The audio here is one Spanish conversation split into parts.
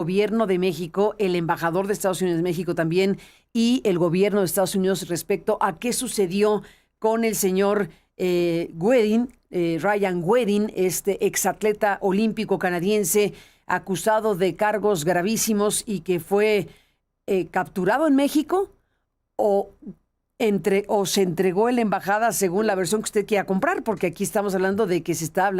Gobierno de México, el embajador de Estados Unidos en México también y el gobierno de Estados Unidos respecto a qué sucedió con el señor Ryan Wedin, este exatleta olímpico canadiense acusado de cargos gravísimos y que fue capturado en México o, o se entregó en la embajada según la versión que usted quiera comprar, porque aquí estamos hablando de que se está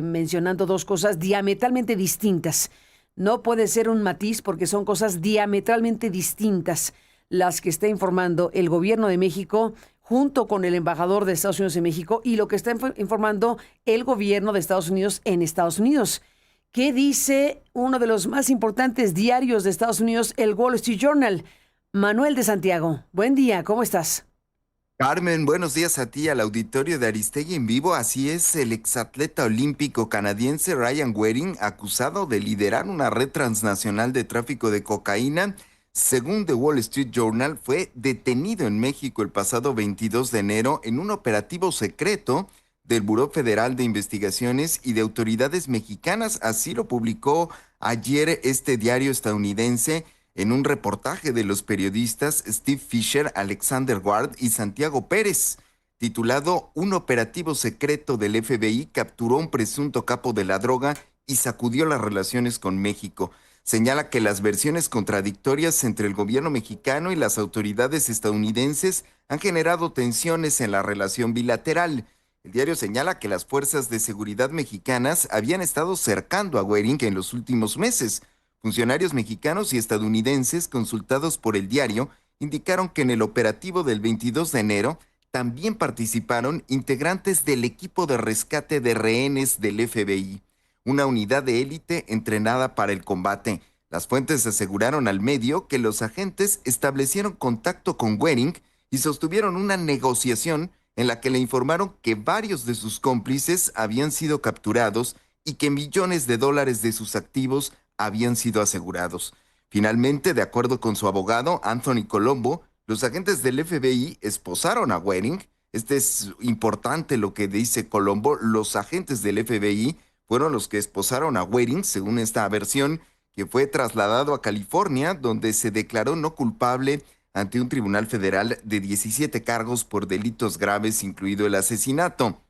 mencionando dos cosas diametralmente distintas. No puede ser un matiz porque son cosas diametralmente distintas las que está informando el gobierno de México junto con el embajador de Estados Unidos en México y lo que está informando el gobierno de Estados Unidos en Estados Unidos. ¿Qué dice uno de los más importantes diarios de Estados Unidos, el Wall Street Journal? Manuel de Santiago, buen día, ¿cómo estás? Carmen, buenos días a ti, al auditorio de Aristegui en vivo. Así es, el exatleta olímpico canadiense Ryan Wedin, acusado de liderar una red transnacional de tráfico de cocaína, según The Wall Street Journal, fue detenido en México el pasado 22 de enero en un operativo secreto del Buró Federal de Investigaciones y de autoridades mexicanas. Así lo publicó ayer este diario estadounidense en un reportaje de los periodistas Steve Fisher, Alexander Ward y Santiago Pérez, titulado Un operativo secreto del FBI capturó a un presunto capo de la droga y sacudió las relaciones con México. Señala que las versiones contradictorias entre el gobierno mexicano y las autoridades estadounidenses han generado tensiones en la relación bilateral. El diario señala que las fuerzas de seguridad mexicanas habían estado cercando a Goering en los últimos meses. Funcionarios mexicanos y estadounidenses consultados por el diario indicaron que en el operativo del 22 de enero también participaron integrantes del equipo de rescate de rehenes del FBI, una unidad de élite entrenada para el combate. Las fuentes aseguraron al medio que los agentes establecieron contacto con Goering y sostuvieron una negociación en la que le informaron que varios de sus cómplices habían sido capturados y que millones de dólares de sus activos habían sido asegurados. Finalmente, de acuerdo con su abogado, Anthony Colombo, los agentes del FBI esposaron a Wedin. Este es importante lo que dice Colombo. Los agentes del FBI fueron los que esposaron a Wedin, según esta versión, que fue trasladado a California, donde se declaró no culpable ante un tribunal federal de 17 cargos por delitos graves, incluido el asesinato.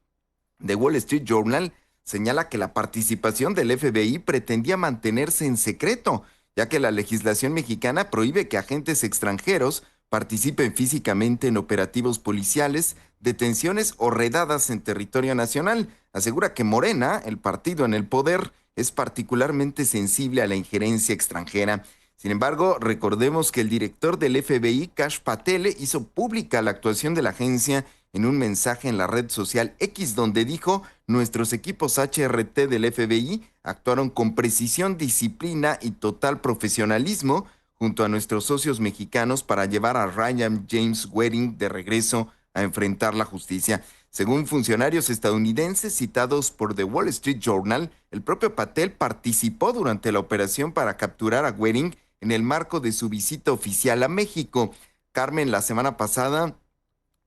The Wall Street Journal señala que la participación del FBI pretendía mantenerse en secreto, ya que la legislación mexicana prohíbe que agentes extranjeros participen físicamente en operativos policiales, detenciones o redadas en territorio nacional. Asegura que Morena, el partido en el poder, es particularmente sensible a la injerencia extranjera. Sin embargo, recordemos que el director del FBI, Kash Patel, hizo pública la actuación de la agencia en un mensaje en la red social X, donde dijo: nuestros equipos HRT del FBI actuaron con precisión, disciplina y total profesionalismo junto a nuestros socios mexicanos para llevar a Ryan James Wedin de regreso a enfrentar la justicia. Según funcionarios estadounidenses citados por The Wall Street Journal, el propio Patel participó durante la operación para capturar a Wedin en el marco de su visita oficial a México. Carmen, la semana pasada,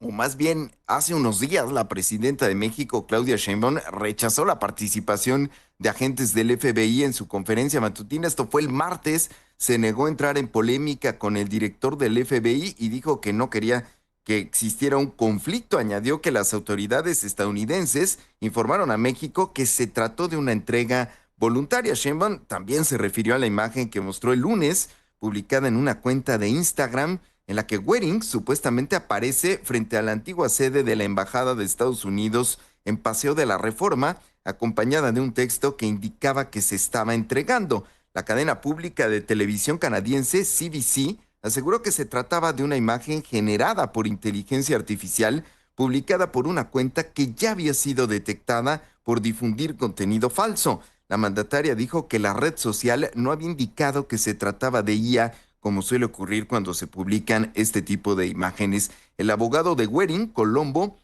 o más bien hace unos días, la presidenta de México, Claudia Sheinbaum, rechazó la participación de agentes del FBI en su conferencia matutina. Esto fue el martes. Se negó a entrar en polémica con el director del FBI y dijo que no quería que existiera un conflicto. Añadió que las autoridades estadounidenses informaron a México que se trató de una entrega voluntaria. Sheinbaum también se refirió a la imagen que mostró el lunes, publicada en una cuenta de Instagram, en la que Wedin supuestamente aparece frente a la antigua sede de la Embajada de Estados Unidos en Paseo de la Reforma, acompañada de un texto que indicaba que se estaba entregando. La cadena pública de televisión canadiense CBC aseguró que se trataba de una imagen generada por inteligencia artificial, publicada por una cuenta que ya había sido detectada por difundir contenido falso. La mandataria dijo que la red social no había indicado que se trataba de IA, como suele ocurrir cuando se publican este tipo de imágenes. El abogado de Wedin, Colombo,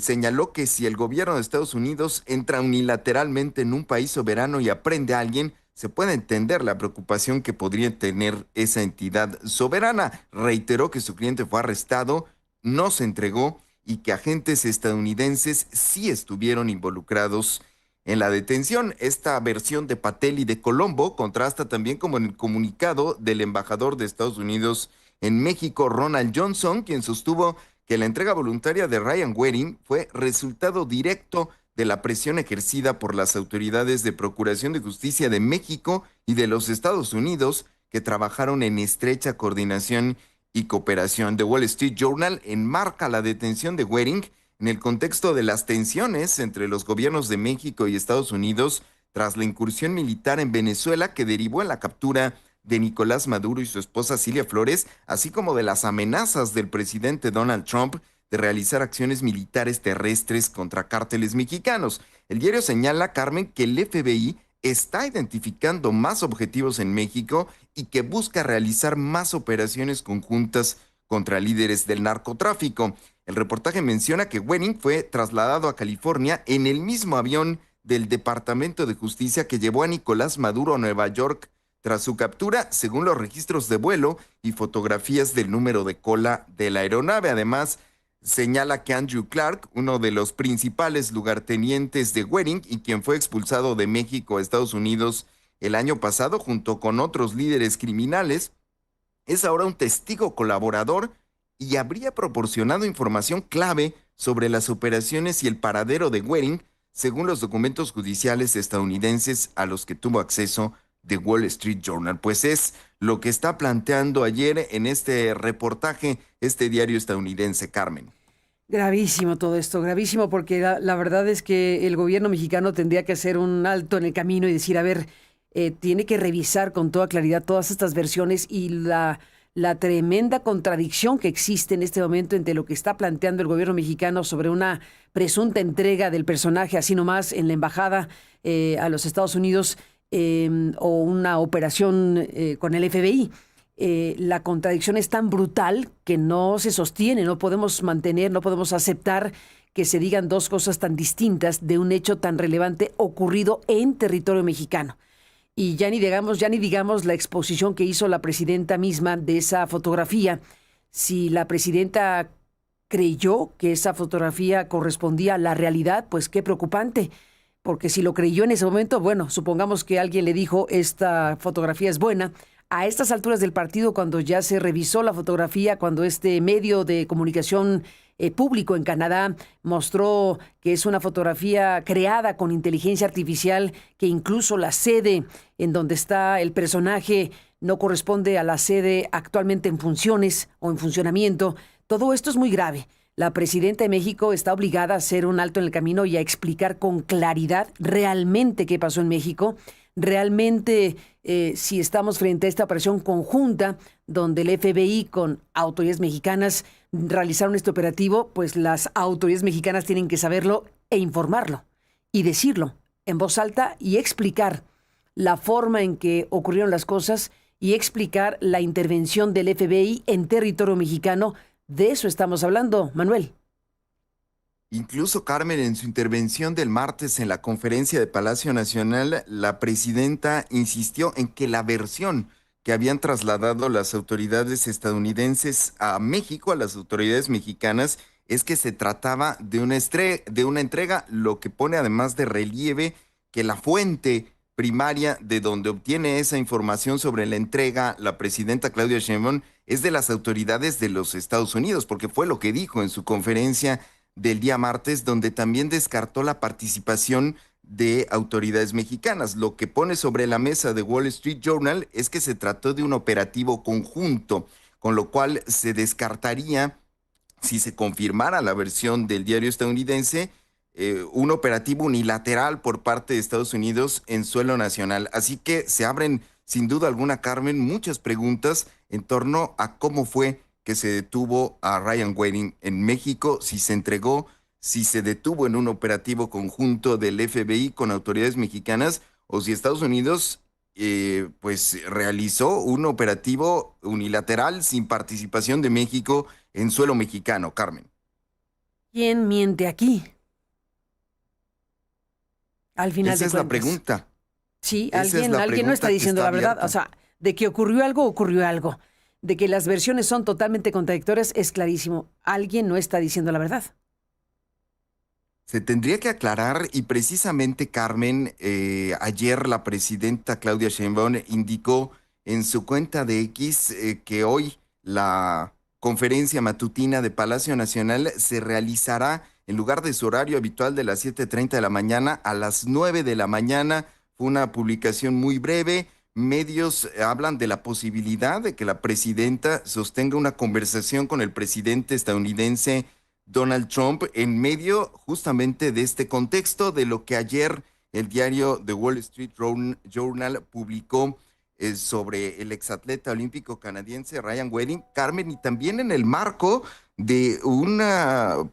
señaló que si el gobierno de Estados Unidos entra unilateralmente en un país soberano y aprende a alguien, se puede entender la preocupación que podría tener esa entidad soberana. Reiteró que su cliente fue arrestado, no se entregó y que agentes estadounidenses sí estuvieron involucrados en la detención. Esta versión de Patel y de Colombo contrasta también con el comunicado del embajador de Estados Unidos en México, Ronald Johnson, quien sostuvo que la entrega voluntaria de Ryan Waring fue resultado directo de la presión ejercida por las autoridades de Procuración de Justicia de México y de los Estados Unidos, que trabajaron en estrecha coordinación y cooperación. The Wall Street Journal enmarca la detención de Waring en el contexto de las tensiones entre los gobiernos de México y Estados Unidos tras la incursión militar en Venezuela que derivó en la captura de Nicolás Maduro y su esposa Cilia Flores, así como de las amenazas del presidente Donald Trump de realizar acciones militares terrestres contra cárteles mexicanos. El diario señala, Carmen, que el FBI está identificando más objetivos en México y que busca realizar más operaciones conjuntas contra líderes del narcotráfico. El reportaje menciona que Waring fue trasladado a California en el mismo avión del Departamento de Justicia que llevó a Nicolás Maduro a Nueva York tras su captura, según los registros de vuelo y fotografías del número de cola de la aeronave. Además, señala que Andrew Clark, uno de los principales lugartenientes de Waring y quien fue expulsado de México a Estados Unidos el año pasado junto con otros líderes criminales, es ahora un testigo colaborador y habría proporcionado información clave sobre las operaciones y el paradero de Waring, según los documentos judiciales estadounidenses a los que tuvo acceso The Wall Street Journal. Pues es lo que está planteando ayer en este reportaje este diario estadounidense, Carmen. Gravísimo todo esto, gravísimo, porque la verdad es que el gobierno mexicano tendría que hacer un alto en el camino y decir, a ver, tiene que revisar con toda claridad todas estas versiones y la tremenda contradicción que existe en este momento entre lo que está planteando el gobierno mexicano sobre una presunta entrega del personaje así nomás en la embajada a los Estados Unidos o una operación con el FBI. La contradicción es tan brutal que no se sostiene, no podemos mantener, no podemos aceptar que se digan dos cosas tan distintas de un hecho tan relevante ocurrido en territorio mexicano. Y ya ni digamos la exposición que hizo la presidenta misma de esa fotografía. Si la presidenta creyó que esa fotografía correspondía a la realidad, pues qué preocupante. Porque si lo creyó en ese momento, bueno, supongamos que alguien le dijo esta fotografía es buena. A estas alturas del partido, cuando ya se revisó la fotografía, cuando este medio de comunicación público en Canadá mostró que es una fotografía creada con inteligencia artificial, que incluso la sede en donde está el personaje no corresponde a la sede actualmente en funciones o en funcionamiento, todo esto es muy grave. La presidenta de México está obligada a hacer un alto en el camino y a explicar con claridad realmente qué pasó en México, realmente si estamos frente a esta operación conjunta donde el FBI con autoridades mexicanas realizaron este operativo, pues las autoridades mexicanas tienen que saberlo e informarlo y decirlo en voz alta y explicar la forma en que ocurrieron las cosas y explicar la intervención del FBI en territorio mexicano. De eso estamos hablando, Manuel. Incluso, Carmen, en su intervención del martes en la conferencia de Palacio Nacional, la presidenta insistió en que la versión que habían trasladado las autoridades estadounidenses a México, a las autoridades mexicanas, es que se trataba de una entrega, lo que pone además de relieve que la fuente primaria de donde obtiene esa información sobre la entrega la presidenta Claudia Sheinbaum es de las autoridades de los Estados Unidos, porque fue lo que dijo en su conferencia del día martes, donde también descartó la participación de autoridades mexicanas. Lo que pone sobre la mesa de Wall Street Journal es que se trató de un operativo conjunto, con lo cual se descartaría, si se confirmara la versión del diario estadounidense, un operativo unilateral por parte de Estados Unidos en suelo nacional. Así que se abren, sin duda alguna, Carmen, muchas preguntas en torno a cómo fue que se detuvo a Ryan Waring en México, si se entregó, si se detuvo en un operativo conjunto del FBI con autoridades mexicanas o si Estados Unidos pues realizó un operativo unilateral sin participación de México en suelo mexicano, Carmen. ¿Quién miente aquí? Al final Esa de es cuentas. la pregunta. Sí, Esa es la alguien no pregunta está que diciendo está la verdad. abierta. O sea, de que ocurrió algo. De que las versiones son totalmente contradictorias, es clarísimo. Alguien no está diciendo la verdad. Se tendría que aclarar y precisamente, Carmen, ayer la presidenta Claudia Sheinbaum indicó en su cuenta de X que hoy la conferencia matutina de Palacio Nacional se realizará en lugar de su horario habitual de las 7:30 de la mañana a las 9 de la mañana. Fue una publicación muy breve. Medios hablan de la posibilidad de que la presidenta sostenga una conversación con el presidente estadounidense Donald Trump en medio justamente de este contexto de lo que ayer el diario The Wall Street Journal publicó sobre el exatleta olímpico canadiense Ryan Wading, Carmen, y también en el marco de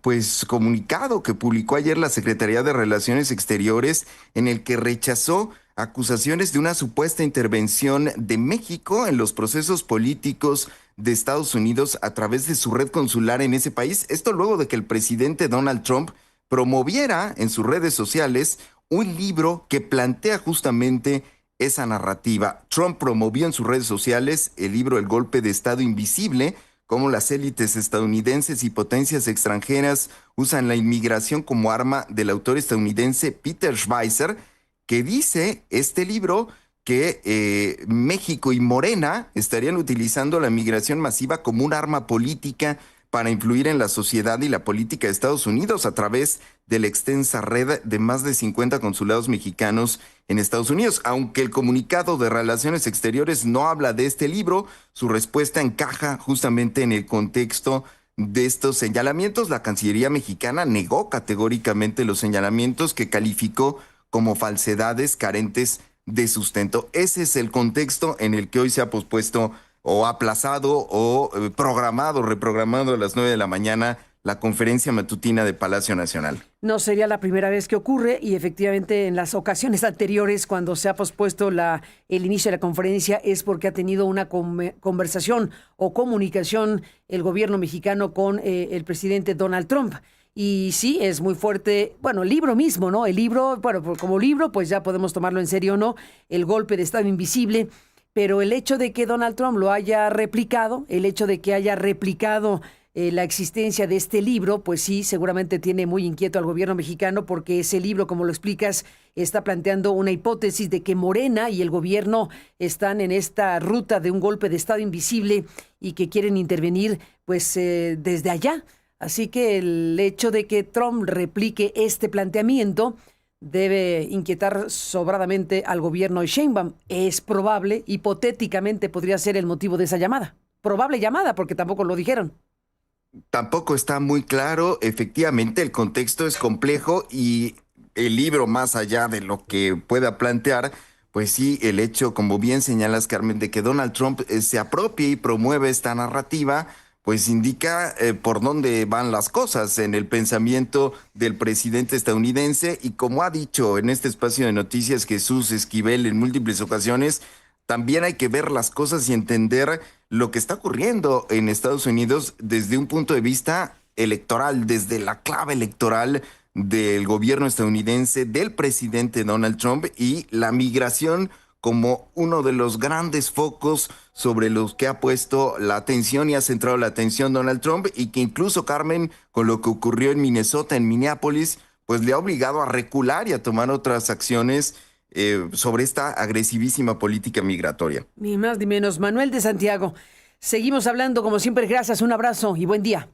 pues comunicado que publicó ayer la Secretaría de Relaciones Exteriores en el que rechazó acusaciones de una supuesta intervención de México en los procesos políticos de Estados Unidos a través de su red consular en ese país. Esto luego de que el presidente Donald Trump promoviera en sus redes sociales un libro que plantea justamente esa narrativa. Trump promovió en sus redes sociales el libro El golpe de Estado invisible, cómo las élites estadounidenses y potencias extranjeras usan la inmigración como arma, del autor estadounidense Peter Schweizer, que dice este libro que México y Morena estarían utilizando la migración masiva como un arma política para influir en la sociedad y la política de Estados Unidos a través de la extensa red de más de 50 consulados mexicanos en Estados Unidos. Aunque el comunicado de Relaciones Exteriores no habla de este libro, su respuesta encaja justamente en el contexto de estos señalamientos. La Cancillería mexicana negó categóricamente los señalamientos que calificó como falsedades carentes de sustento. Ese es el contexto en el que hoy se ha pospuesto o aplazado o reprogramado a las 9 de la mañana la conferencia matutina de Palacio Nacional. No sería la primera vez que ocurre y efectivamente en las ocasiones anteriores cuando se ha pospuesto el inicio de la conferencia es porque ha tenido una conversación o comunicación el gobierno mexicano con el presidente Donald Trump. Y sí, es muy fuerte, bueno, el libro mismo, ¿no? El libro, bueno, como libro, pues ya podemos tomarlo en serio o no, El golpe de Estado invisible, pero el hecho de que Donald Trump lo haya replicado, el hecho de que haya replicado la existencia de este libro, pues sí, seguramente tiene muy inquieto al gobierno mexicano porque ese libro, como lo explicas, está planteando una hipótesis de que Morena y el gobierno están en esta ruta de un golpe de Estado invisible y que quieren intervenir pues desde allá. Así que el hecho de que Trump replique este planteamiento debe inquietar sobradamente al gobierno de Sheinbaum. Es probable, hipotéticamente podría ser el motivo de esa llamada. Probable llamada, porque tampoco lo dijeron. Tampoco está muy claro. Efectivamente, el contexto es complejo y el libro, más allá de lo que pueda plantear, pues sí, el hecho, como bien señalas, Carmen, de que Donald Trump se apropie y promueve esta narrativa, pues indica por dónde van las cosas en el pensamiento del presidente estadounidense. Y como ha dicho en este espacio de noticias Jesús Esquivel en múltiples ocasiones, también hay que ver las cosas y entender lo que está ocurriendo en Estados Unidos desde un punto de vista electoral, desde la clave electoral del gobierno estadounidense, del presidente Donald Trump, y la migración como uno de los grandes focos sobre los que ha puesto la atención y ha centrado la atención Donald Trump, y que incluso, Carmen, con lo que ocurrió en Minnesota, en Minneapolis, pues le ha obligado a recular y a tomar otras acciones sobre esta agresivísima política migratoria. Ni más ni menos. Manuel de Santiago, seguimos hablando como siempre. Gracias, un abrazo y buen día.